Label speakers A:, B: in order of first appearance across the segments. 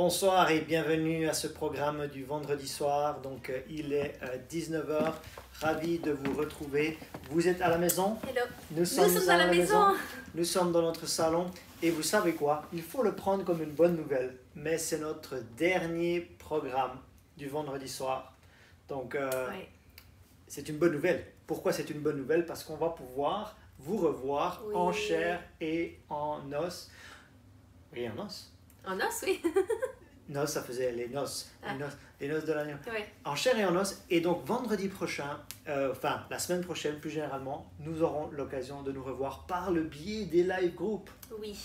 A: Bonsoir et bienvenue à ce programme du vendredi soir. Donc il est 19 h. Ravi de vous retrouver. Vous êtes à la maison?
B: Hello.
A: Nous sommes
B: à la maison.
A: Nous sommes dans notre salon. Et vous savez quoi? Il faut le prendre comme une bonne nouvelle. Mais c'est notre dernier programme du vendredi soir. Donc
B: Ouais.
A: c'est une bonne nouvelle. Pourquoi c'est une bonne nouvelle? Parce qu'on va pouvoir vous revoir
B: Oui.
A: en chair et en os. Et en os.
B: En os, oui.
A: Noces, ça faisait les noces,
B: Ah.
A: les noces de l'agneau.
B: Ouais.
A: En chair et en os. Et donc vendredi prochain, enfin la semaine prochaine plus généralement, nous aurons l'occasion de nous revoir par le biais des live groups.
B: Oui.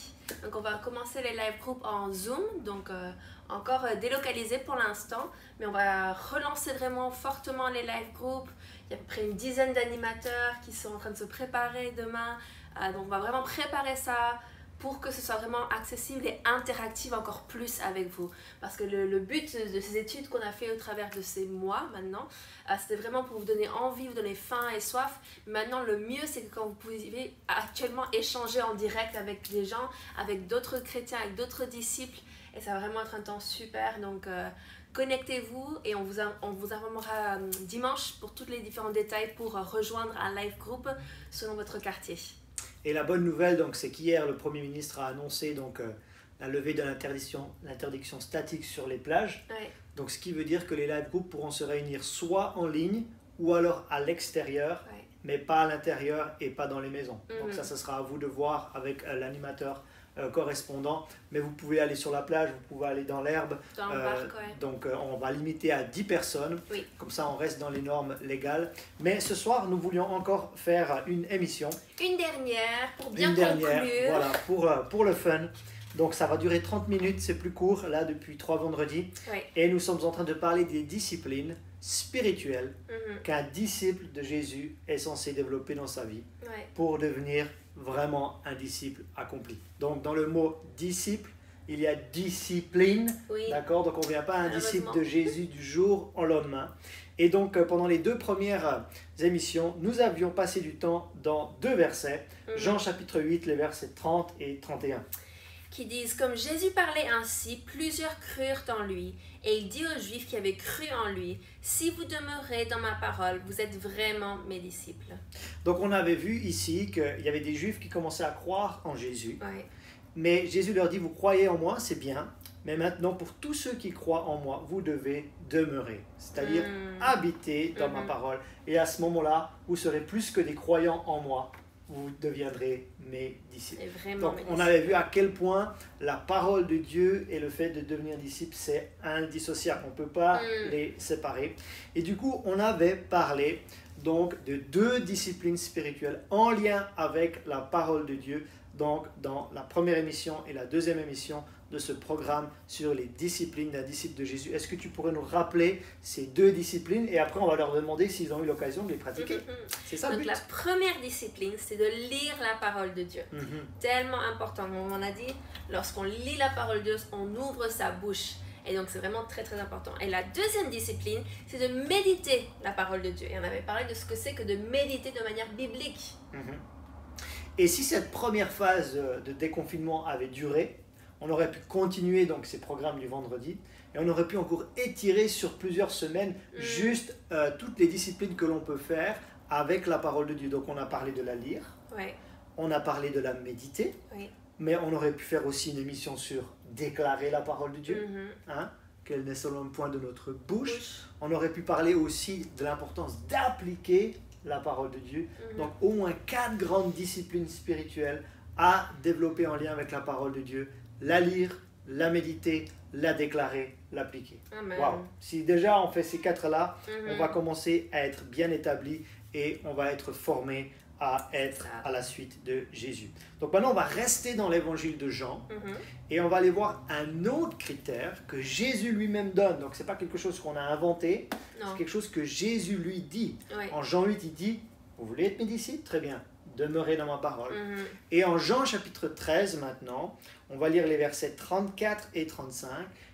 B: Donc on va commencer les live groups en Zoom, donc encore délocalisé pour l'instant, mais on va relancer vraiment fortement les live groups. Il y a à peu près une dizaine d'animateurs qui sont en train de se préparer demain. Donc on va vraiment préparer ça pour que ce soit vraiment accessible et interactif encore plus avec vous. Parce que le but de ces études qu'on a fait au travers de ces mois maintenant, c'était vraiment pour vous donner envie, vous donner faim et soif. Maintenant, le mieux, c'est que quand vous pouvez actuellement échanger en direct avec des gens, avec d'autres chrétiens, avec d'autres disciples, et ça va vraiment être un temps super. Donc, connectez-vous et on vous informera dimanche pour tous les différents détails pour rejoindre un live group selon votre quartier.
A: Et la bonne nouvelle, donc, c'est qu'hier, le Premier ministre a annoncé donc, la levée de l'interdiction statique sur les plages.
B: Ouais.
A: Donc, ce qui veut dire que les live groups pourront se réunir soit en ligne ou alors à l'extérieur,
B: Ouais.
A: mais pas à l'intérieur et pas dans les maisons. Donc,
B: Mhm.
A: ça, ce sera à vous de voir avec l'animateur correspondant. Mais vous pouvez aller sur la plage, vous pouvez aller dans l'herbe.
B: Dans le parc, ouais.
A: Donc, on va limiter à 10 personnes.
B: Oui.
A: Comme ça, on reste dans les normes légales. Mais ce soir, nous voulions encore faire une émission.
B: Une dernière pour bien
A: Une dernière,
B: conclure.
A: voilà, pour le fun. Donc ça va durer 30 minutes, c'est plus court, là, depuis 3 vendredis.
B: Ouais.
A: Et nous sommes en train de parler des disciplines spirituelles
B: Mhm.
A: qu'un disciple de Jésus est censé développer dans sa vie
B: Ouais.
A: pour devenir vraiment un disciple accompli. Donc dans le mot disciple, il y a discipline,
B: Oui.
A: d'accord? Donc on ne vient pas un disciple
B: Malheureusement.
A: de Jésus du jour au lendemain. Et donc pendant les 2 premières émissions, nous avions passé du temps dans 2 versets,
B: Mhm.
A: Jean chapitre 8, les versets 30 et 31.
B: Qui disent, comme Jésus parlait ainsi, plusieurs crurent en lui. Et il dit aux Juifs qui avaient cru en lui, si vous demeurez dans ma parole, vous êtes vraiment mes disciples.
A: Donc on avait vu ici qu'il y avait des Juifs qui commençaient à croire en Jésus.
B: Ouais.
A: Mais Jésus leur dit, vous croyez en moi, c'est bien. Mais maintenant, pour tous ceux qui croient en moi, vous devez demeurer. C'est-à-dire habiter dans ma parole. Et à ce moment-là, vous serez plus que des croyants en moi. Vous deviendrez mes disciples.
B: Et vraiment
A: Donc
B: mes
A: on
B: disciples.
A: avait vu à quel point la parole de Dieu et le fait de devenir disciple, c'est indissociable. On ne peut pas les séparer. Et du coup, on avait parlé donc de 2 disciplines spirituelles en lien avec la parole de Dieu. Donc dans la première émission et la deuxième émission de ce programme sur les disciplines d'un disciple de Jésus. Est-ce que tu pourrais nous rappeler ces 2 disciplines et après on va leur demander s'ils ont eu l'occasion de les pratiquer.
B: Mhm.
A: C'est ça le
B: Donc
A: but.
B: la première discipline, c'est de lire la parole de Dieu.
A: Mhm.
B: Tellement important. Comme on a dit, lorsqu'on lit la parole de Dieu, on ouvre sa bouche. Et donc c'est vraiment très très important. Et la deuxième discipline, c'est de méditer la parole de Dieu. Et on avait parlé de ce que c'est que de méditer de manière biblique.
A: Mhm. Et si cette première phase de déconfinement avait duré, on aurait pu continuer donc ces programmes du vendredi et on aurait pu encore étirer sur plusieurs semaines juste toutes les disciplines que l'on peut faire avec la parole de Dieu. Donc on a parlé de la lire,
B: Ouais.
A: on a parlé de la méditer,
B: Oui.
A: mais on aurait pu faire aussi une émission sur déclarer la parole de Dieu,
B: Mhm.
A: hein, qu'elle n'est seulement un point de notre bouche.
B: Bouche.
A: On aurait pu parler aussi de l'importance d'appliquer la parole de Dieu.
B: Mhm.
A: Donc au moins 4 grandes disciplines spirituelles à développer en lien avec la parole de Dieu. La lire, la méditer, la déclarer, l'appliquer.
B: Amen.
A: Waouh! Si déjà on fait ces 4-là,
B: Mhm.
A: on va commencer à être bien établi et on va être formé à être
B: Ça.
A: à la suite de Jésus. Donc maintenant on va rester dans l'évangile de Jean
B: Mhm.
A: et on va aller voir un autre critère que Jésus lui-même donne. Donc c'est pas quelque chose qu'on a inventé,
B: Non.
A: c'est quelque chose que Jésus lui dit.
B: Ouais.
A: En Jean 8, il dit, vous voulez être mes disciples? Très bien, demeurez dans ma parole.
B: Mhm.
A: Et en Jean chapitre 13 maintenant, on va lire les versets 34 et 35,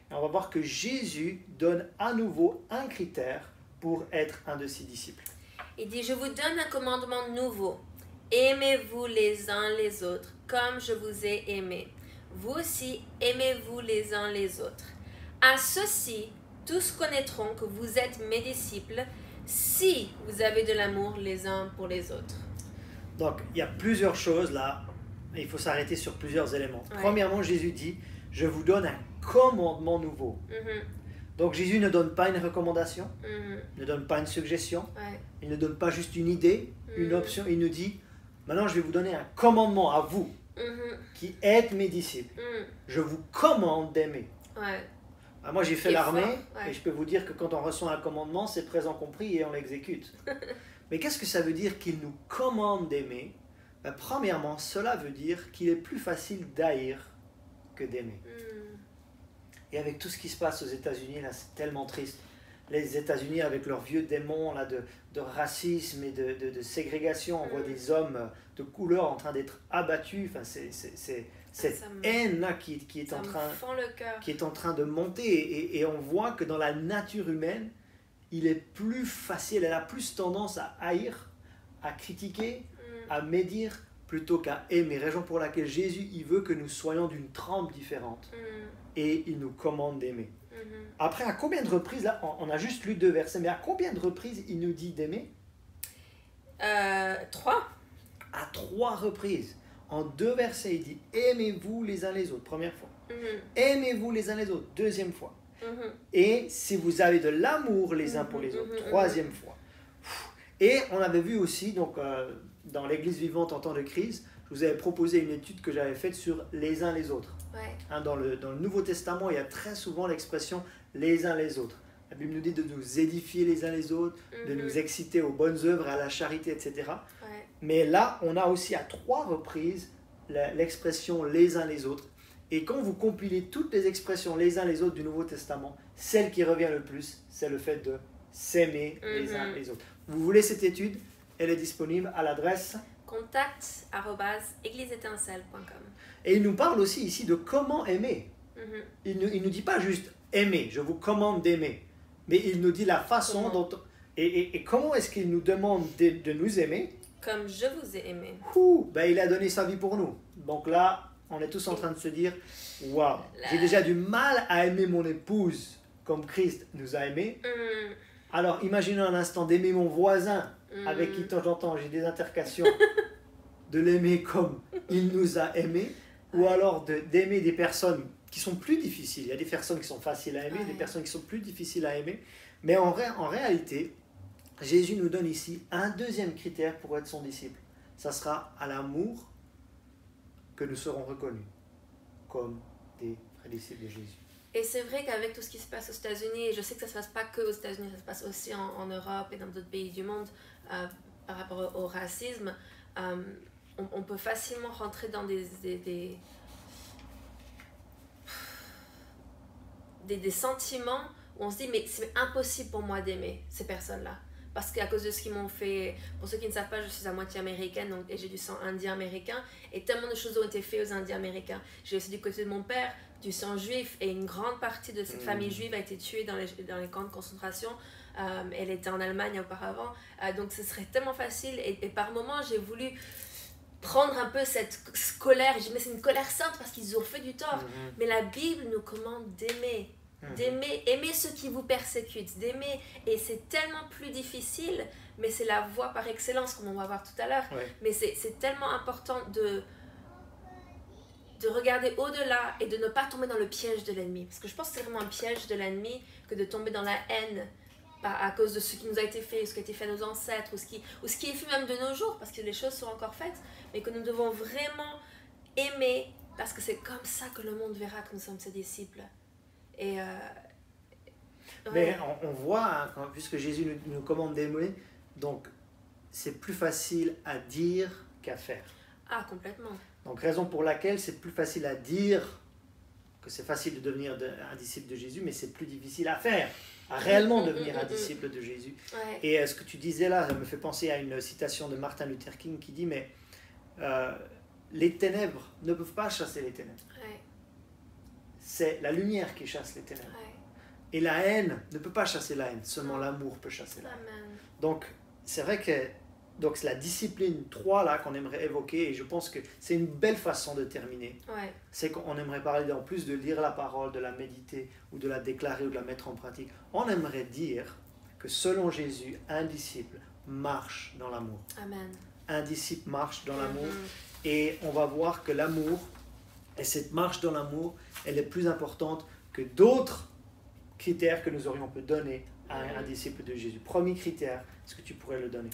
A: et on va voir que Jésus donne à nouveau un critère pour être un de ses disciples.
B: Il dit, je vous donne un commandement nouveau. Aimez-vous les uns les autres, comme je vous ai aimé. Vous aussi, aimez-vous les uns les autres. À ceci, tous connaîtront que vous êtes mes disciples si vous avez de l'amour les uns pour les autres.
A: Donc, il y a plusieurs choses là. Il faut s'arrêter sur plusieurs éléments.
B: Ouais.
A: Premièrement, Jésus dit, je vous donne un commandement nouveau. Donc, Jésus ne donne pas une recommandation, ne donne pas une suggestion,
B: Ouais.
A: il ne donne pas juste une idée, une option. Il nous dit, maintenant, je vais vous donner un commandement à vous, qui êtes mes disciples. Je vous commande d'aimer.
B: Ouais.
A: Moi, j'ai fait
B: Et
A: l'armée,
B: fort, ouais.
A: et je peux vous dire que quand on reçoit un commandement, c'est présent compris et on l'exécute. Mais qu'est-ce que ça veut dire qu'il nous commande d'aimer? Premièrement, cela veut dire qu'il est plus facile d'haïr que d'aimer. Et avec tout ce qui se passe aux États-Unis, là, c'est tellement triste. Les États-Unis, avec leurs vieux démons là, de racisme et de ségrégation, on voit des hommes de couleur en train d'être abattus. Enfin, c'est cette haine-là qui est en train de monter. Et on voit que dans la nature humaine, il est plus facile, elle a plus tendance à haïr, à critiquer, à médire, plutôt qu'à aimer. Raison pour laquelle Jésus, il veut que nous soyons d'une trempe différente. Et il nous commande d'aimer. Après, à combien de reprises, là, on a juste lu 2 versets, mais à combien de reprises il nous dit d'aimer?
B: 3.
A: À 3 reprises. En 2 versets, il dit aimez-vous les uns les autres, première fois. Aimez-vous les uns les autres, deuxième fois. Et si vous avez de l'amour les uns pour les autres, troisième fois. Et on avait vu aussi, donc, dans l'Église vivante en temps de crise, je vous avais proposé une étude que j'avais faite sur les uns les autres.
B: Ouais.
A: Dans le Nouveau Testament, il y a très souvent l'expression les uns les autres. La Bible nous dit de nous édifier les uns les autres, de nous exciter aux bonnes œuvres, à la charité, etc.
B: Ouais.
A: Mais là, on a aussi à 3 reprises l'expression les uns les autres. Et quand vous compilez toutes les expressions les uns les autres du Nouveau Testament, celle qui revient le plus, c'est le fait de s'aimer les uns les autres. Vous voulez cette étude? Elle est disponible à l'adresse
B: contact@égliseétincelle.com.
A: Et il nous parle aussi ici de comment aimer. Il ne nous dit pas juste aimer, je vous commande d'aimer, mais il nous dit la façon dont... Et comment est-ce qu'il nous demande de nous aimer?
B: Comme je vous ai aimé.
A: Il a donné sa vie pour nous. Donc là, on est tous en train de se dire, waouh, j'ai déjà du mal à aimer mon épouse comme Christ nous a aimés. Alors imaginons un instant d'aimer mon voisin avec qui de temps en temps j'ai des intercations, de l'aimer comme il nous a aimés, ou alors d'aimer des personnes qui sont plus difficiles. Il y a des personnes qui sont faciles à aimer, des personnes qui sont plus difficiles à aimer. Mais en réalité, Jésus nous donne ici un deuxième critère pour être son disciple. Ça sera à l'amour que nous serons reconnus comme des vrais disciples de Jésus.
B: Et c'est vrai qu'avec tout ce qui se passe aux États-Unis, et je sais que ça ne se passe pas que aux États-Unis, ça se passe aussi en Europe et dans d'autres pays du monde, par rapport au racisme, on peut facilement rentrer dans des sentiments où on se dit mais c'est impossible pour moi d'aimer ces personnes-là. Parce qu'à cause de ce qu'ils m'ont fait, pour ceux qui ne savent pas, je suis à moitié américaine donc, et j'ai du sang indien-américain et tellement de choses ont été faites aux Indiens américains. J'ai aussi du côté de mon père du sang juif et une grande partie de cette famille juive a été tuée dans les camps de concentration. Elle était en Allemagne auparavant, donc ce serait tellement facile et par moments j'ai voulu prendre un peu cette colère. Je dis mais c'est une colère sainte parce qu'ils ont fait du tort. Mais la Bible nous commande d'aimer. Aimer ceux qui vous persécutent, d'aimer, et c'est tellement plus difficile, mais c'est la voie par excellence, comme on va voir tout à l'heure. Mais c'est tellement important de regarder au-delà et de ne pas tomber dans le piège de l'ennemi. Parce que je pense que c'est vraiment un piège de l'ennemi que de tomber dans la haine à cause de ce qui nous a été fait, ce qui a été fait à nos ancêtres, ou ce qui est fait même de nos jours, parce que les choses sont encore faites, mais que nous devons vraiment aimer, parce que c'est comme ça que le monde verra que nous sommes ses disciples. Et
A: mais on voit, hein, puisque Jésus nous commande d'aimer, donc c'est plus facile à dire qu'à faire.
B: Ah, complètement. Donc
A: raison pour laquelle c'est plus facile à dire que c'est facile de devenir un disciple de Jésus, mais c'est plus difficile à faire, à réellement devenir un disciple de Jésus. Et ce que tu disais là, ça me fait penser à une citation de Martin Luther King qui dit, mais les ténèbres ne peuvent pas chasser les ténèbres. C'est la lumière qui chasse les ténèbres. Et la haine ne peut pas chasser la haine, seulement l'amour peut chasser la haine. Donc, c'est vrai que Donc c'est la discipline 3 là qu'on aimerait évoquer et je pense que c'est une belle façon de terminer.
B: Ouais.
A: C'est qu'on aimerait parler en plus de lire la parole, de la méditer ou de la déclarer ou de la mettre en pratique. On aimerait dire que selon Jésus, un disciple marche dans l'amour.
B: Amen.
A: Un disciple marche dans l'amour et on va voir que l'amour et cette marche dans l'amour, elle est plus importante que d'autres critères que nous aurions pu donner à un disciple de Jésus. Premier critère, est-ce que tu pourrais le donner?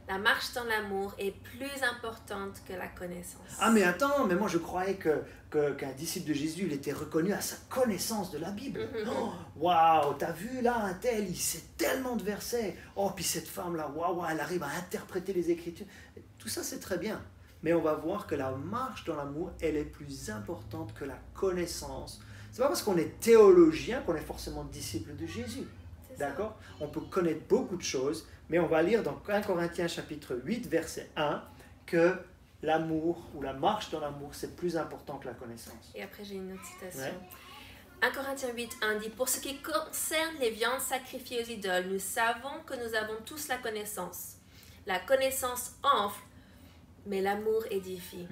B: La marche dans l'amour est plus importante que la connaissance.
A: Ah mais attends, mais moi je croyais qu'un disciple de Jésus, il était reconnu à sa connaissance de la Bible. Waouh, t'as vu là, un tel, il sait tellement de versets. Oh, puis cette femme-là, waouh, elle arrive à interpréter les Écritures. Tout ça c'est très bien. Mais on va voir que la marche dans l'amour, elle est plus importante que la connaissance. C'est pas parce qu'on est théologien qu'on est forcément disciple de Jésus. D'accord? On peut connaître beaucoup de choses, mais on va lire dans 1 Corinthiens chapitre 8, verset 1, que l'amour ou la marche dans l'amour, c'est plus important que la connaissance.
B: Et après, j'ai une autre citation.
A: Ouais.
B: 1 Corinthiens 8, 1 dit « Pour ce qui concerne les viandes sacrifiées aux idoles, nous savons que nous avons tous la connaissance. La connaissance enfle, mais l'amour édifie.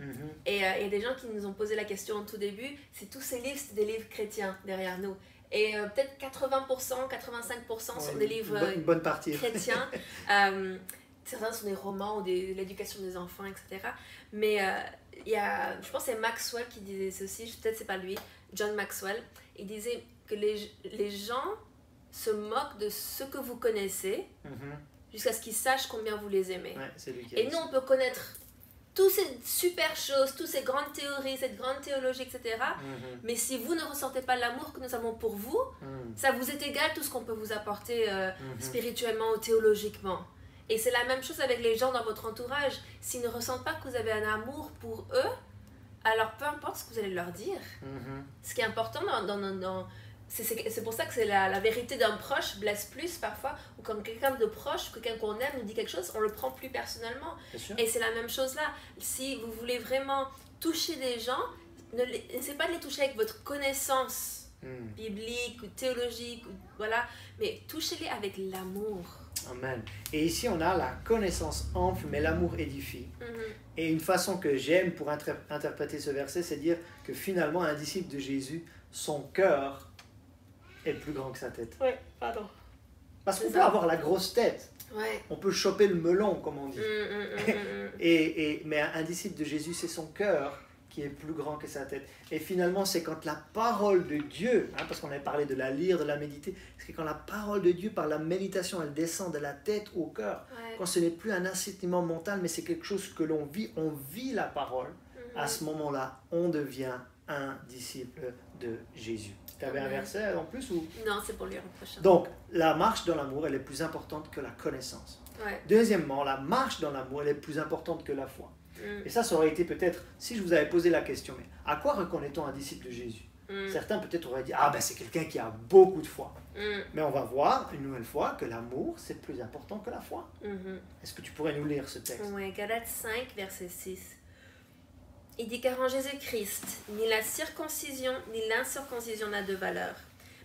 B: Et il y a des gens qui nous ont posé la question au tout début, c'est tous ces livres, c'est des livres chrétiens derrière nous. Et peut-être 80%, 85% sont des livres
A: une bonne partie.
B: chrétiens. Certains sont des romans ou l'éducation des enfants, etc. Mais il y a, je pense que c'est Maxwell qui disait ceci, peut-être c'est pas lui, John Maxwell. Il disait que les gens se moquent de ce que vous connaissez jusqu'à ce qu'ils sachent combien vous les aimez.
A: Ouais, c'est lui qui a
B: Et
A: dit
B: nous,
A: ça.
B: on peut connaître toutes ces super choses, toutes ces grandes théories, cette grande théologie, etc. Mais si vous ne ressentez pas l'amour que nous avons pour vous, ça vous est égal tout ce qu'on peut vous apporter spirituellement ou théologiquement. Et c'est la même chose avec les gens dans votre entourage. S'ils ne ressentent pas que vous avez un amour pour eux, alors peu importe ce que vous allez leur dire. Ce qui est important c'est pour ça que c'est la vérité d'un proche blesse plus parfois, ou quand quelqu'un de proche, quelqu'un qu'on aime nous dit quelque chose, on le prend plus personnellement. Et c'est la même chose là. Si vous voulez vraiment toucher des gens, n'essayez pas de les toucher avec votre connaissance biblique ou théologique, voilà, mais touchez-les avec l'amour.
A: Amen. Et ici, on a la connaissance enfle, mais l'amour édifie. Et une façon que j'aime pour interpréter ce verset, c'est dire que finalement, un disciple de Jésus, son cœur est plus grand que sa tête.
B: Ouais, pardon.
A: Parce qu'on peut avoir la grosse tête.
B: Ouais.
A: On peut choper le melon, comme on dit. Mais un disciple de Jésus, c'est son cœur qui est plus grand que sa tête. Et finalement, c'est quand la parole de Dieu, parce qu'on avait parlé de la lire, de la méditer, c'est quand la parole de Dieu, par la méditation, elle descend de la tête au cœur. Quand ce n'est plus un assentiment mental, mais c'est quelque chose que l'on vit, on vit la parole. À ce moment-là, on devient un disciple de Jésus. Tu avais un verset en plus ou?
B: Non, c'est pour lire le prochain.
A: Donc, la marche dans l'amour, elle est plus importante que la connaissance. Deuxièmement, la marche dans l'amour, elle est plus importante que la foi. Et ça aurait été peut-être, si je vous avais posé la question, mais à quoi reconnaît-on un disciple de Jésus? Certains peut-être auraient dit, ah ben c'est quelqu'un qui a beaucoup de foi. Mais on va voir une nouvelle fois que l'amour, c'est plus important que la foi. Est-ce que tu pourrais nous lire ce texte?
B: Oui, Galates 5, verset 6. Il dit car en Jésus-Christ, ni la circoncision ni l'incirconcision n'a de valeur,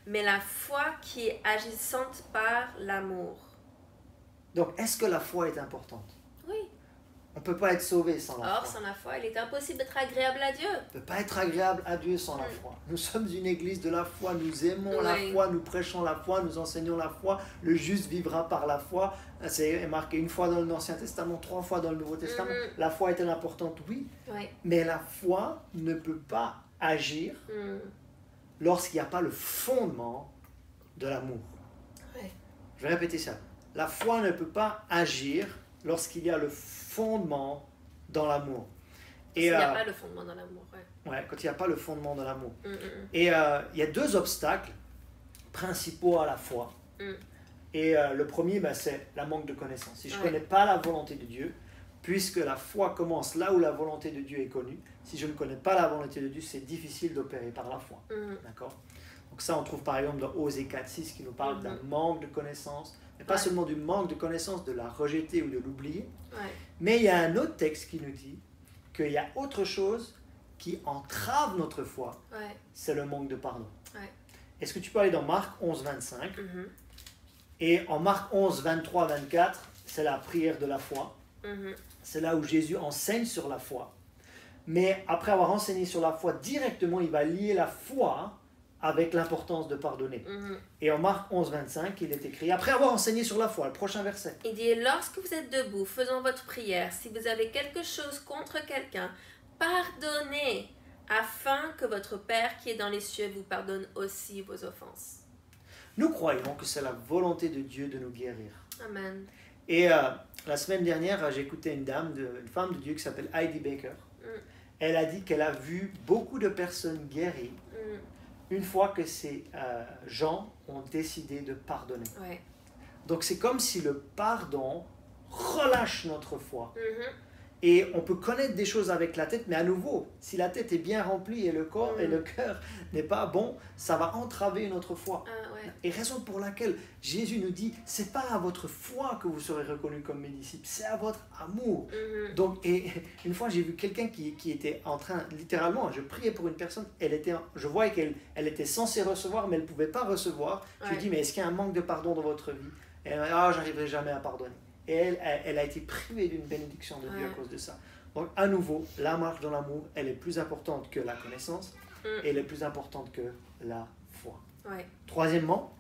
B: mais la foi qui est agissante par l'amour.
A: Donc, est-ce que la foi est importante?
B: Oui.
A: On ne peut pas être sauvé sans la foi.
B: Or, sans la foi, il est impossible d'être agréable à Dieu.
A: On ne peut pas être agréable à Dieu sans la foi. Nous sommes une église de la foi, nous aimons la foi, nous prêchons la foi, nous enseignons la foi. Le juste vivra par la foi. C'est marqué une fois dans l'Ancien Testament, 3 fois dans le Nouveau Testament. La foi est-elle importante? Oui. Mais la foi ne peut pas agir lorsqu'il n'y a pas le fondement de l'amour. Je vais répéter ça. La foi ne peut pas agir lorsqu'il y a le fondement dans l'amour.
B: Et il n'y a pas le fondement dans l'amour.
A: Quand il n'y a pas le fondement dans l'amour. Et il y a 2 obstacles principaux à la foi. Et le premier, c'est la manque de connaissance. Si je ne connais pas la volonté de Dieu, puisque la foi commence là où la volonté de Dieu est connue, si je ne connais pas la volonté de Dieu, c'est difficile d'opérer par la foi. D'accord? Donc ça, on trouve par exemple dans Osée 4.6 qui nous parle d'un manque de connaissance, mais pas seulement du manque de connaissance, de la rejeter ou de l'oublier, mais il y a un autre texte qui nous dit qu'il y a autre chose qui entrave notre foi, c'est le manque de pardon. Est-ce que tu peux aller dans Marc 11.25 et en Marc 11, 23, 24, c'est la prière de la foi. C'est là où Jésus enseigne sur la foi. Mais après avoir enseigné sur la foi, directement, il va lier la foi avec l'importance de pardonner. Et en Marc 11, 25, il est écrit, après avoir enseigné sur la foi, le prochain verset.
B: Il dit, lorsque vous êtes debout, faisant votre prière, si vous avez quelque chose contre quelqu'un, pardonnez, afin que votre Père qui est dans les cieux vous pardonne aussi vos offenses.
A: Nous croyons que c'est la volonté de Dieu de nous guérir.
B: Amen.
A: Et la semaine dernière, j'ai écouté une femme de Dieu qui s'appelle Heidi Baker. Elle a dit qu'elle a vu beaucoup de personnes guéries une fois que ces gens ont décidé de pardonner.
B: Ouais.
A: Donc c'est comme si le pardon relâche notre foi. Et on peut connaître des choses avec la tête, mais à nouveau, si la tête est bien remplie et le corps et le cœur n'est pas bon, ça va entraver notre foi.
B: Ouais.
A: Et raison pour laquelle Jésus nous dit, c'est pas à votre foi que vous serez reconnus comme mes disciples, c'est à votre amour. Donc, et une fois, j'ai vu quelqu'un qui était en train, littéralement, je priais pour une personne, je voyais qu'elle était censée recevoir, mais elle ne pouvait pas recevoir. Je lui dis, mais est-ce qu'il y a un manque de pardon dans votre vie? Et elle m'a dit, j'arriverai jamais à pardonner. Et elle a été privée d'une bénédiction de Dieu à cause de ça. Donc, à nouveau, la marche dans l'amour, elle est plus importante que la connaissance, et elle est plus importante que la foi.
B: Ouais.
A: Troisièmement,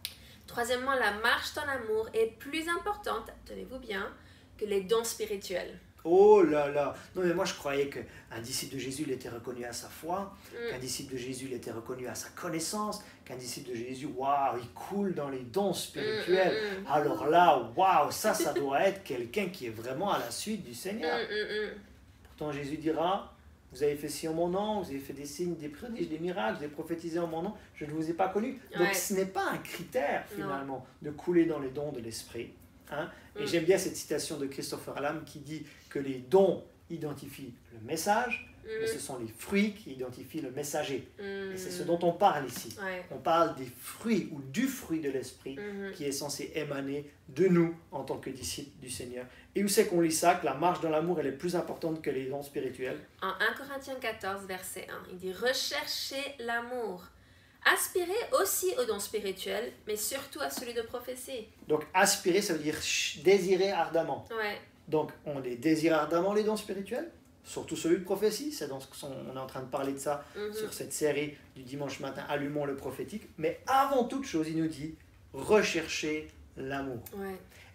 B: la marche dans l'amour est plus importante, tenez-vous bien, que les dons spirituels.
A: oh là là, non mais moi je croyais qu'un disciple de Jésus il était reconnu à sa foi, qu'un disciple de Jésus il était reconnu à sa connaissance, qu'un disciple de Jésus, waouh, il coule dans les dons spirituels. Alors là, waouh, ça doit être quelqu'un qui est vraiment à la suite du Seigneur. Pourtant Jésus dira, vous avez fait ci en mon nom, vous avez fait des signes, des prodiges, des miracles, vous avez prophétisé en mon nom, je ne vous ai pas connu. Donc ce n'est pas un critère finalement de couler dans les dons de l'esprit. Et j'aime bien cette citation de Christopher Alam qui dit que les dons identifient le message, mais ce sont les fruits qui identifient le messager. Et c'est ce dont on parle ici. On parle des fruits ou du fruit de l'esprit qui est censé émaner de nous en tant que disciples du Seigneur. Et où c'est qu'on lit ça, que la marche dans l'amour elle est plus importante que les dons spirituels?
B: En 1 Corinthiens 14, verset 1, il dit « Recherchez l'amour ». Aspirez aussi aux dons spirituels, mais surtout à celui de prophétie.
A: Donc aspirer, ça veut dire désirer ardemment. Donc on les désire ardemment les dons spirituels, surtout celui de prophétie. C'est dans ce qu'on est en train de parler de ça sur cette série du dimanche matin, Allumons le prophétique. Mais avant toute chose, il nous dit recherchez l'amour.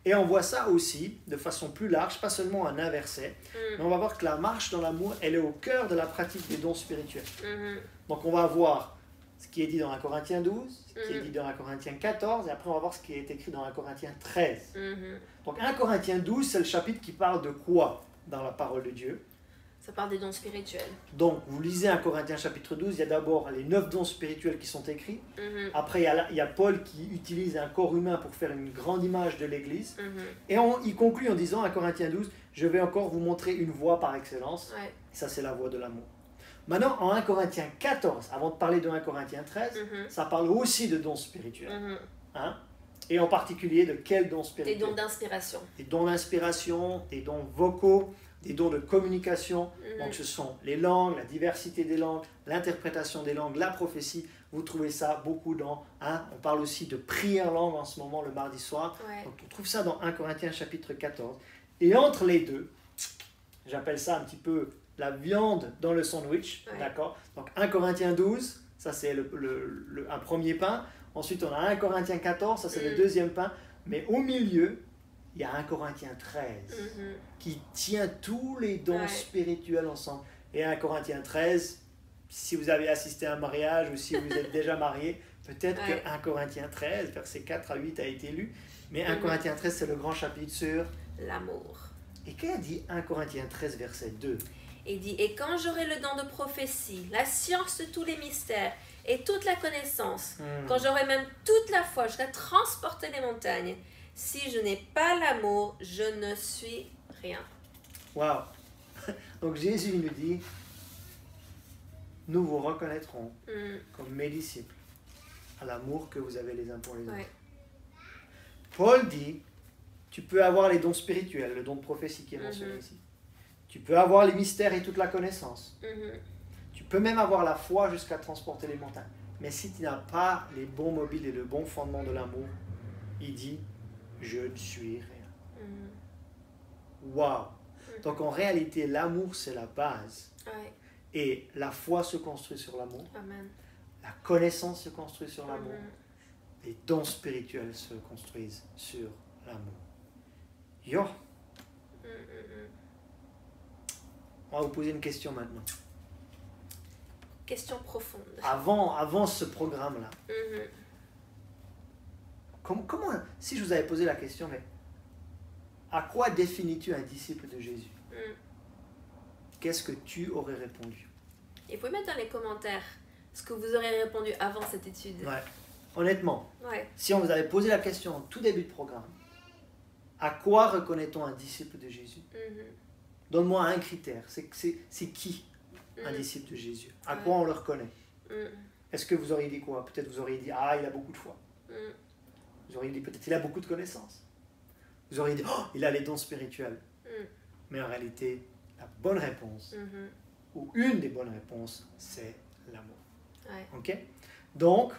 A: Et on voit ça aussi de façon plus large, pas seulement en un verset, mais on va voir que la marche dans l'amour, elle est au cœur de la pratique des dons spirituels. Donc on va voir ce qui est dit dans 1 Corinthiens 12, ce qui est dit dans 1 Corinthiens 14, et après on va voir ce qui est écrit dans 1 Corinthiens 13. Donc 1 Corinthiens 12, c'est le chapitre qui parle de quoi dans la parole de Dieu?
B: Ça parle des dons spirituels.
A: Donc vous lisez 1 Corinthiens chapitre 12, il y a d'abord les 9 dons spirituels qui sont écrits. Après il y a Paul qui utilise un corps humain pour faire une grande image de l'Église. Et il conclut en disant 1 Corinthiens 12, je vais encore vous montrer une voie par excellence. Et ça c'est la voie de l'amour. Maintenant, en 1 Corinthiens 14, avant de parler de 1 Corinthiens 13, ça parle aussi de dons spirituels. Et en particulier de quels dons spirituels?
B: Des dons d'inspiration.
A: Des dons d'inspiration, des dons vocaux, des dons de communication. Donc ce sont les langues, la diversité des langues, l'interprétation des langues, la prophétie. Vous trouvez ça beaucoup dans... on parle aussi de prière langue en ce moment, le mardi soir. Donc on trouve ça dans 1 Corinthiens chapitre 14. Et entre les deux, j'appelle ça un petit peu... la viande dans le sandwich, d'accord? Donc 1 Corinthiens 12, ça c'est un premier pain. Ensuite on a 1 Corinthiens 14, ça c'est le deuxième pain. Mais au milieu, il y a 1 Corinthiens 13 qui tient tous les dons spirituels ensemble. Et 1 Corinthiens 13, si vous avez assisté à un mariage ou si vous êtes déjà marié, peut-être que 1 Corinthiens 13, versets 4 à 8 a été lu. Mais 1 Corinthiens 13, c'est le grand chapitre sur
B: l'amour.
A: Et qu'a dit 1 Corinthiens 13, verset 2?
B: Il dit, et quand j'aurai le don de prophétie, la science de tous les mystères et toute la connaissance, quand j'aurai même toute la foi, je vais transporter les montagnes. Si je n'ai pas l'amour, je ne suis rien.
A: Waouh! Donc Jésus nous dit, nous vous reconnaîtrons comme mes disciples à l'amour que vous avez les uns pour les autres. Paul dit, tu peux avoir les dons spirituels, le don de prophétie qui est mentionné ici. Tu peux avoir les mystères et toute la connaissance. Tu peux même avoir la foi jusqu'à transporter les montagnes. Mais si tu n'as pas les bons mobiles et le bon fondement de l'amour, il dit, je ne suis rien. Waouh! Donc en réalité, l'amour, c'est la base.
B: Ouais.
A: Et la foi se construit sur l'amour.
B: Amen.
A: La connaissance se construit sur l'amour.
B: Mhm.
A: Les dons spirituels se construisent sur l'amour. Yo, on va vous poser une question maintenant.
B: Question profonde.
A: Avant ce programme-là,
B: Mhm.
A: comment, si je vous avais posé la question, mais à quoi définis-tu un disciple de Jésus?
B: Mhm.
A: Qu'est-ce que tu aurais répondu?
B: Et vous pouvez mettre dans les commentaires ce que vous aurez répondu avant cette étude.
A: Ouais. Honnêtement,
B: Ouais.
A: si on vous avait posé la question au tout début de programme, à quoi reconnaît-on un disciple de Jésus?
B: Mhm.
A: Donne-moi un critère. C'est qui un
B: Mhm.
A: disciple de Jésus? À
B: Ouais.
A: quoi on le reconnaît?
B: Mhm.
A: Est-ce que vous auriez dit quoi? Peut-être vous auriez dit, ah, il a beaucoup de foi.
B: Mhm.
A: Vous auriez dit, peut-être, il a beaucoup de connaissances. Vous auriez dit, oh, il a les dons spirituels.
B: Mhm.
A: Mais en réalité, la bonne réponse,
B: Mhm.
A: ou une des bonnes réponses, c'est l'amour.
B: Ouais.
A: Ok? Donc,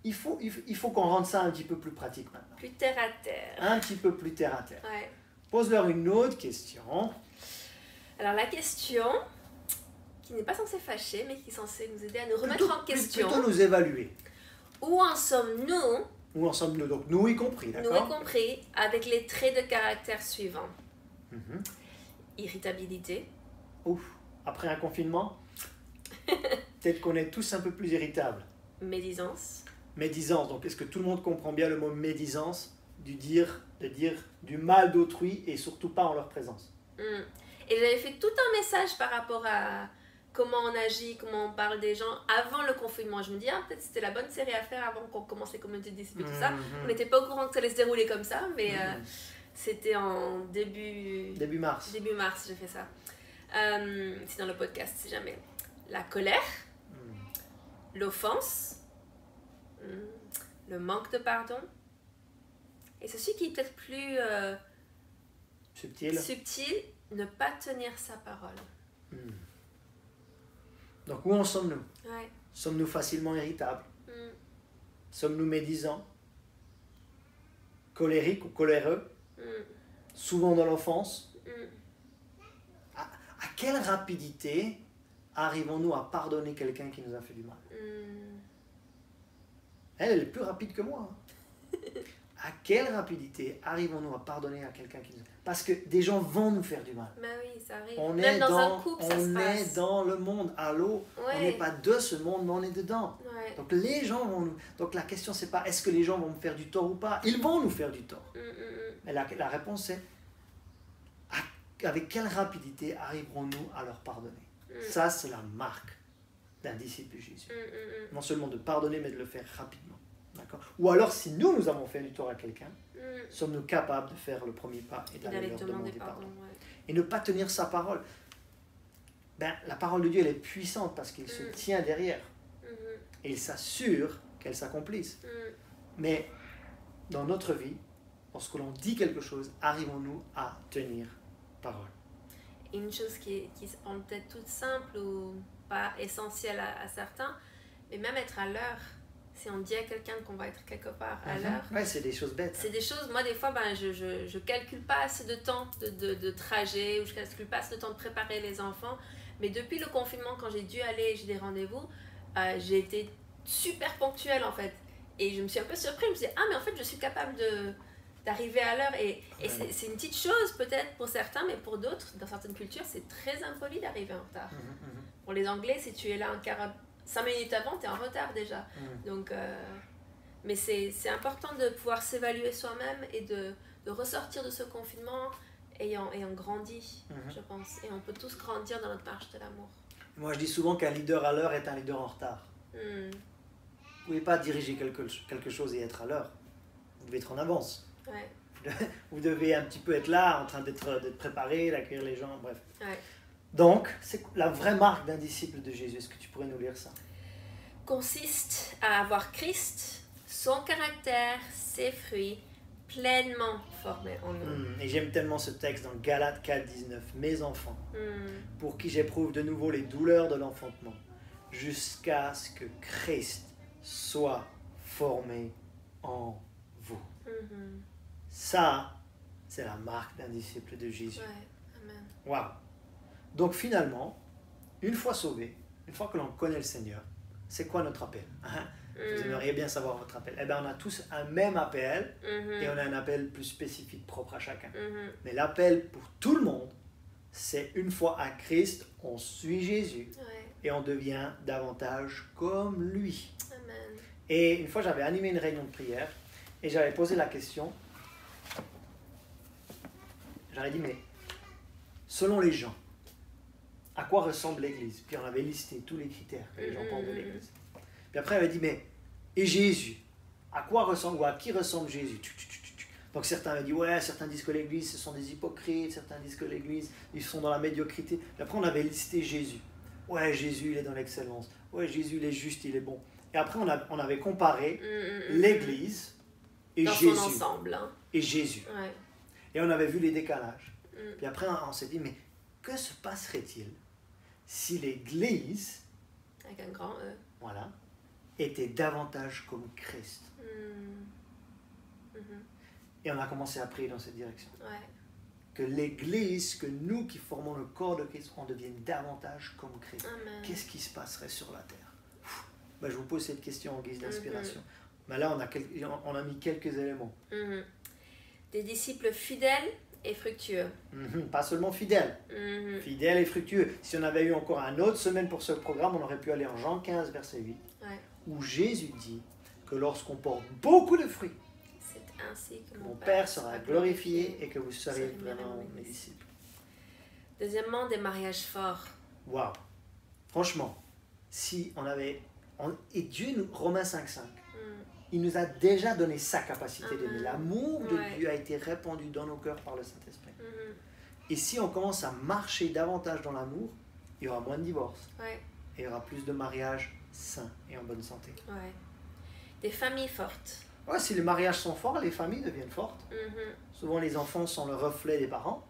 A: il faut qu'on rende ça un petit peu plus pratique maintenant.
B: Plus terre à terre.
A: Un petit peu plus terre à terre.
B: Ouais.
A: Pose-leur une autre question.
B: Alors la question, qui n'est pas censée fâcher, mais qui est censée nous aider à nous remettre en question.
A: Plutôt nous évaluer.
B: Où en sommes-nous,
A: Où en sommes-nous? Donc, nous y compris,
B: nous
A: d'accord?
B: y compris, avec les traits de caractère suivants.
A: Mhm.
B: Irritabilité.
A: Ouf. Après un confinement, peut-être qu'on est tous un peu plus irritables.
B: Médisance.
A: Médisance. Donc, est-ce que tout le monde comprend bien le mot médisance? De dire du mal d'autrui et surtout pas en leur présence.
B: Hmm. Et j'avais fait tout un message par rapport à comment on agit, comment on parle des gens avant le confinement. Je me dis, ah, peut-être c'était la bonne série à faire avant qu'on commence les communautés de disciples et tout ça. On n'était pas au courant que ça allait se dérouler comme ça, mais c'était en début
A: mars.
B: Début mars, j'ai fait ça. C'est dans le podcast, si jamais. La colère, l'offense, le manque de pardon. Et ceci qui est peut-être plus subtil, ne pas tenir sa parole.
A: Donc, où en sommes-nous?
B: Ouais.
A: Sommes-nous facilement irritables? Sommes-nous médisants? Colériques ou coléreux? Souvent dans l'offense? À quelle rapidité arrivons-nous à pardonner quelqu'un qui nous a fait du mal? Elle est plus rapide que moi. À quelle rapidité arrivons-nous à pardonner à quelqu'un qui nous a... Parce que des gens vont nous faire du mal.
B: Mais oui, ça arrive.
A: On
B: Même
A: est
B: dans un couple, ça se
A: on
B: passe.
A: est dans le monde. Allô?
B: Ouais.
A: On n'est pas de ce monde, mais on est dedans.
B: Ouais.
A: Donc les gens vont nous... Donc la question, c'est pas est-ce que les gens vont me faire du tort ou pas? Ils vont nous faire du tort. Mais la réponse est avec quelle rapidité arriverons-nous à leur pardonner? Ça, c'est la marque d'un disciple de Jésus. Non seulement de pardonner, mais de le faire rapidement. D'accord? Ou alors, si nous avons fait du tort à quelqu'un, sommes-nous capables de faire le premier pas et d'aller leur demander pardon?
B: Ouais.
A: Et ne pas tenir sa parole. Ben, la parole de Dieu, elle est puissante parce qu'il se tient derrière. Et il s'assure qu'elle s'accomplisse. Mais dans notre vie, lorsque l'on dit quelque chose, arrivons-nous à tenir parole?
B: Et une chose qui semble peut-être toute simple ou pas essentielle à certains, mais même être à l'heure. Si on dit à quelqu'un qu'on va être quelque part à l'heure.
A: Ouais, c'est des choses bêtes.
B: C'est des choses, moi des fois, ben, je calcule pas assez de temps de trajet, ou je calcule pas assez de temps de préparer les enfants. Mais depuis le confinement, quand j'ai dû aller, j'ai des rendez-vous, j'ai été super ponctuelle en fait. Et je me suis un peu surprise, je me suis dit, ah mais en fait je suis capable d'arriver à l'heure. Et c'est une petite chose peut-être pour certains, mais pour d'autres, dans certaines cultures, c'est très impoli d'arriver en retard. Pour les Anglais, si tu es là 5 minutes avant, tu es en retard déjà. Donc, mais c'est important de pouvoir s'évaluer soi-même et de ressortir de ce confinement ayant grandi, je pense. Et on peut tous grandir dans notre marche de l'amour.
A: Moi, je dis souvent qu'un leader à l'heure est un leader en retard. Vous ne pouvez pas diriger quelque chose et être à l'heure. Vous devez être en avance.
B: Ouais.
A: Vous devez un petit peu être là, en train d'être préparé, d'accueillir les gens, bref.
B: Ouais.
A: Donc, c'est la vraie marque d'un disciple de Jésus. Est-ce que tu pourrais nous lire ça?
B: Consiste à avoir Christ, son caractère, ses fruits, pleinement formés en nous.
A: Et j'aime tellement ce texte dans Galates 4, 19. Mes enfants, pour qui j'éprouve de nouveau les douleurs de l'enfantement, jusqu'à ce que Christ soit formé en vous. Ça, c'est la marque d'un disciple de Jésus.
B: Ouais. Amen.
A: Waouh! Donc finalement, une fois sauvé, une fois que l'on connaît le Seigneur, c'est quoi notre appel? Hein? Vous aimeriez bien savoir votre appel. Eh bien, on a tous un même appel et on a un appel plus spécifique, propre à chacun. Mais l'appel pour tout le monde, c'est une fois à Christ, on suit Jésus et on devient davantage comme lui.
B: Amen.
A: Et une fois, j'avais animé une réunion de prière et j'avais posé la question. J'avais dit, mais selon les gens, à quoi ressemble l'Église? Puis on avait listé tous les critères que les gens pensent de l'Église. Puis après, elle avait dit, mais et Jésus? À quoi ressemble ou à qui ressemble Jésus? Donc certains avaient dit, ouais, certains disent que l'Église, ce sont des hypocrites, certains disent que l'Église, ils sont dans la médiocrité. Puis après, on avait listé Jésus. Ouais, Jésus, il est dans l'excellence. Ouais, Jésus, il est juste, il est bon. Et après, on avait comparé l'Église et
B: dans
A: Jésus.
B: Son ensemble. Hein.
A: Et Jésus.
B: Ouais.
A: Et on avait vu les décalages. Puis après, on s'est dit, mais que se passerait-il si l'Église,
B: avec un grand E,
A: voilà, était davantage comme Christ? Et on a commencé à prier dans cette direction.
B: Ouais.
A: Que l'Église, que nous qui formons le corps de Christ, on devienne davantage comme Christ.
B: Amen.
A: Qu'est-ce qui se passerait sur la terre? Ben, je vous pose cette question en guise d'inspiration. Mais là, on a mis quelques éléments.
B: Des disciples fidèles et fructueux.
A: Pas seulement fidèles. Fidèles et fructueux. Si on avait eu encore une autre semaine pour ce programme, on aurait pu aller en Jean 15, verset 8, où Jésus dit que lorsqu'on porte beaucoup de fruits,
B: c'est ainsi que
A: mon Père sera glorifié et que vous serez vraiment mes disciples.
B: Deuxièmement, des mariages forts.
A: Waouh! Franchement, si on avait... et Dieu, Romains 5,5, il nous a déjà donné sa capacité d'aimer. L'amour de Dieu a été répandu dans nos cœurs par le Saint-Esprit. Et si on commence à marcher davantage dans l'amour, il y aura moins de divorces. Et il y aura plus de mariages sains et en bonne santé.
B: Des familles fortes.
A: Ouais, si les mariages sont forts, les familles deviennent fortes. Souvent, les enfants sont le reflet des parents.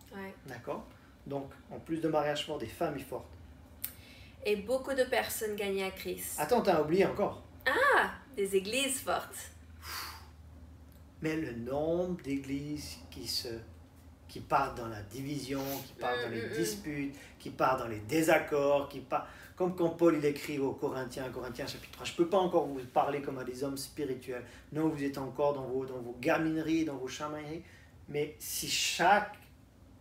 A: D'accord? Donc, en plus de mariages forts, des familles fortes.
B: Et beaucoup de personnes gagnées à Christ.
A: Attends, t'as oublié encore.
B: Ah! Des églises fortes.
A: Mais le nombre d'églises qui partent dans la division, qui partent dans les disputes, qui partent dans les désaccords, comme quand Paul il écrit aux Corinthiens chapitre 3, je ne peux pas encore vous parler comme à des hommes spirituels. Non, vous êtes encore dans vos gamineries, dans vos chamailleries. Mais si chaque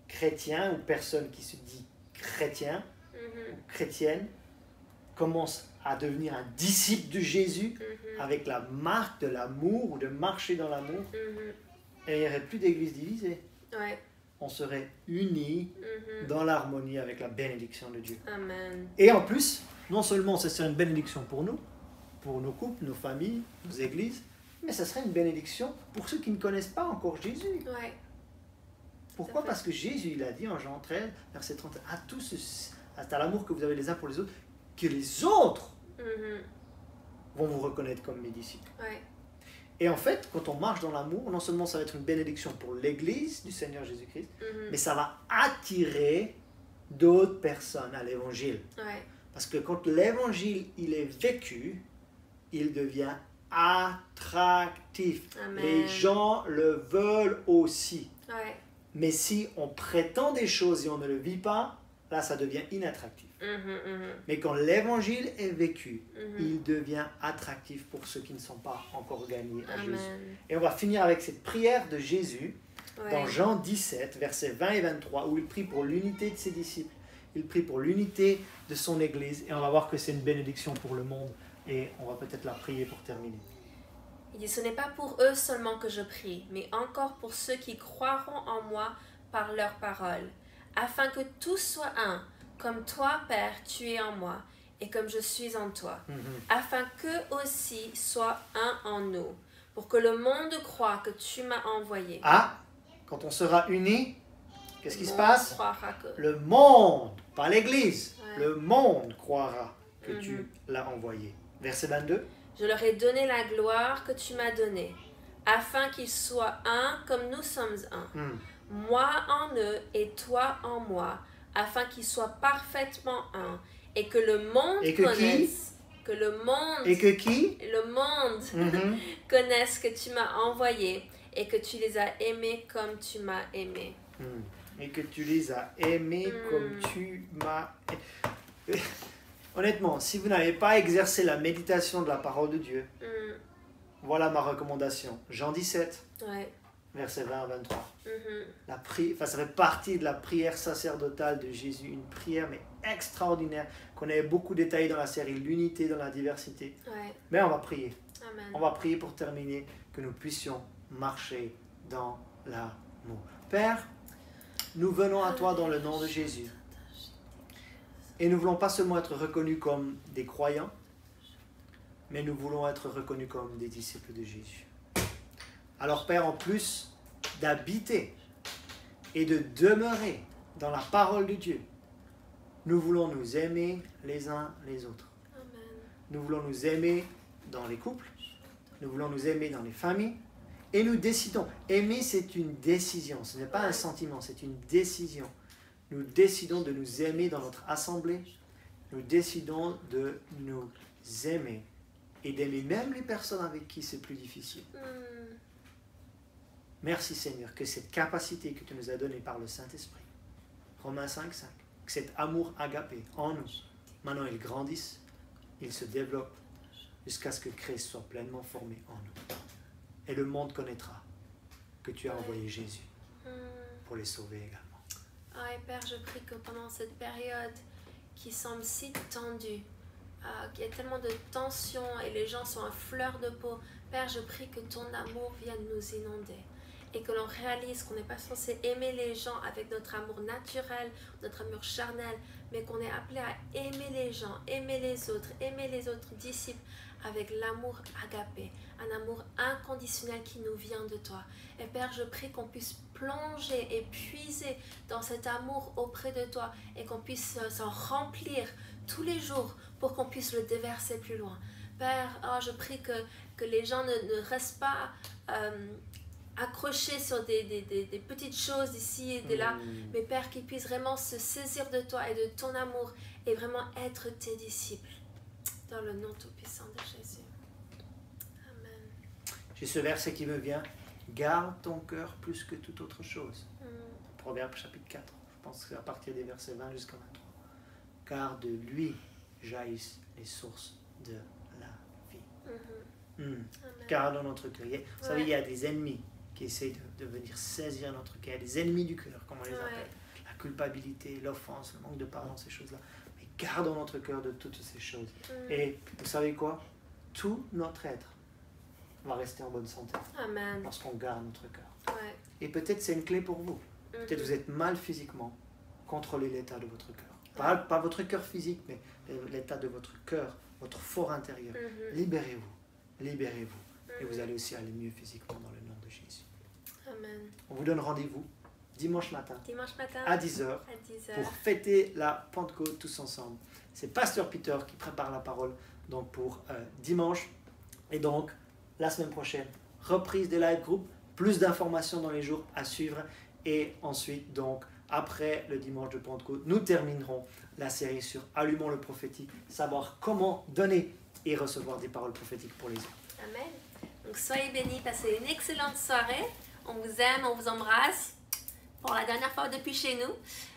A: chrétien ou personne qui se dit chrétien ou chrétienne commence à devenir un disciple de Jésus avec la marque de l'amour ou de marcher dans l'amour, et il n'y aurait plus d'église divisée. On serait unis dans l'harmonie avec la bénédiction de Dieu.
B: Amen.
A: Et en plus, non seulement ce serait une bénédiction pour nous, pour nos couples, nos familles, nos églises, mais ce serait une bénédiction pour ceux qui ne connaissent pas encore Jésus. Pourquoi? Parce que Jésus, il a dit en Jean 13, verset 30, à l'amour que vous avez les uns pour les autres, que les autres vont vous reconnaître comme mes disciples. Et en fait, quand on marche dans l'amour, non seulement ça va être une bénédiction pour l'Église du Seigneur Jésus-Christ, mais ça va attirer d'autres personnes à l'Évangile. Parce que quand l'Évangile il est vécu, il devient attractif.
B: Amen.
A: Les gens le veulent aussi. Mais si on prétend des choses et on ne le vit pas, là ça devient inattractif. Mais quand l'évangile est vécu, il devient attractif pour ceux qui ne sont pas encore gagnés à Jésus. Et on va finir avec cette prière de Jésus dans Jean 17, versets 20 et 23, où il prie pour l'unité de ses disciples, il prie pour l'unité de son Église, et on va voir que c'est une bénédiction pour le monde, et on va peut-être la prier pour terminer.
B: Il dit, ce n'est pas pour eux seulement que je prie, mais encore pour ceux qui croiront en moi par leur parole, afin que tous soient un, comme toi, Père, tu es en moi, et comme je suis en toi, afin qu'eux aussi soient un en nous, pour que le monde croie que tu m'as envoyé.
A: Ah, quand on sera unis, qu'est-ce qui se passe?
B: Que...
A: Le monde, pas l'Église, le monde croira que tu l'as envoyé. Verset 22.
B: Je leur ai donné la gloire que tu m'as donnée, afin qu'ils soient un comme nous sommes un. Moi en eux et toi en moi, afin qu'ils soient parfaitement un, et que le monde connaisse. Que le monde.
A: Et que qui?
B: Le monde connaisse que tu m'as envoyé et que tu les as aimés comme tu m'as aimé.
A: et que tu les as aimés comme tu m'as... Honnêtement, si vous n'avez pas exercé la méditation de la parole de Dieu, voilà ma recommandation. Jean 17, versets 20 à 23. Ça fait partie de la prière sacerdotale de Jésus, une prière mais extraordinaire, qu'on avait beaucoup détaillée dans la série L'unité dans la diversité. Mais on va prier.
B: Amen.
A: On va prier pour terminer, que nous puissions marcher dans l'amour. Père, nous venons à toi dans le nom de Jésus. Et nous ne voulons pas seulement être reconnus comme des croyants, mais nous voulons être reconnus comme des disciples de Jésus. Alors Père, en plus d'habiter et de demeurer dans la parole de Dieu, nous voulons nous aimer les uns les autres.
B: Amen.
A: Nous voulons nous aimer dans les couples, nous voulons nous aimer dans les familles, et nous décidons. Aimer, c'est une décision, ce n'est pas un sentiment, c'est une décision. Nous décidons de nous aimer dans notre assemblée, nous décidons de nous aimer et d'aimer même les personnes avec qui c'est plus difficile. Merci Seigneur, que cette capacité que tu nous as donnée par le Saint-Esprit, Romains 5:5, que cet amour agapé en nous, maintenant il grandisse, il se développe jusqu'à ce que Christ soit pleinement formé en nous. Et le monde connaîtra que tu as envoyé Jésus pour les sauver également.
B: Et Père, je prie que pendant cette période qui semble si tendue, qu'il y a tellement de tensions et les gens sont à fleur de peau, Père, je prie que ton amour vienne nous inonder et que l'on réalise qu'on n'est pas censé aimer les gens avec notre amour naturel, notre amour charnel, mais qu'on est appelé à aimer les gens, aimer les autres disciples avec l'amour agapé, un amour inconditionnel qui nous vient de toi. Et Père, je prie qu'on puisse plonger et puiser dans cet amour auprès de toi et qu'on puisse s'en remplir tous les jours pour qu'on puisse le déverser plus loin. Père, je prie que les gens ne restent pas accrochés sur des petites choses d'ici et de là, mais Père, qu'ils puissent vraiment se saisir de toi et de ton amour et vraiment être tes disciples. Dans le nom tout-puissant de Jésus. Amen.
A: J'ai ce verset qui me vient. Garde ton cœur plus que toute autre chose. Proverbe chapitre 4. Je pense que c'est à partir des versets 20 jusqu'à 23. Car de lui jaillissent les sources de la vie. Gardons notre cœur. Vous savez, il y a des ennemis qui essayent de venir saisir notre cœur. Il y a des ennemis du cœur, comme on les appelle. La culpabilité, l'offense, le manque de pardon, ces choses-là. Gardons notre cœur de toutes ces choses. Et vous savez quoi? Tout notre être va rester en bonne santé.
B: Amen.
A: Parce qu'on garde notre cœur.
B: Ouais.
A: Et peut-être c'est une clé pour vous. Peut-être vous êtes mal physiquement. Contrôlez l'état de votre cœur. Pas votre cœur physique, mais l'état de votre cœur, votre fort intérieur. Libérez-vous. Libérez-vous. Et vous allez aussi aller mieux physiquement dans le nom de Jésus.
B: Amen.
A: On vous donne rendez-vous dimanche matin
B: à
A: 10h pour fêter la Pentecôte tous ensemble. C'est Pasteur Peter qui prépare la parole donc pour dimanche. Et donc, la semaine prochaine, reprise des live group, plus d'informations dans les jours à suivre. Et ensuite, donc, après le dimanche de Pentecôte, nous terminerons la série sur Allumons le prophétique, savoir comment donner et recevoir des paroles prophétiques pour les autres.
B: Amen. Donc, soyez bénis, passez une excellente soirée. On vous aime, on vous embrasse. Pour la dernière fois depuis chez nous,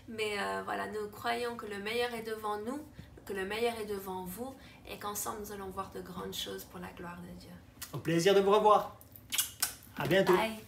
B: mais voilà, nous croyons que le meilleur est devant nous, que le meilleur est devant vous, et qu'ensemble nous allons voir de grandes choses pour la gloire de Dieu.
A: Au plaisir de vous revoir. À bientôt.
B: Bye.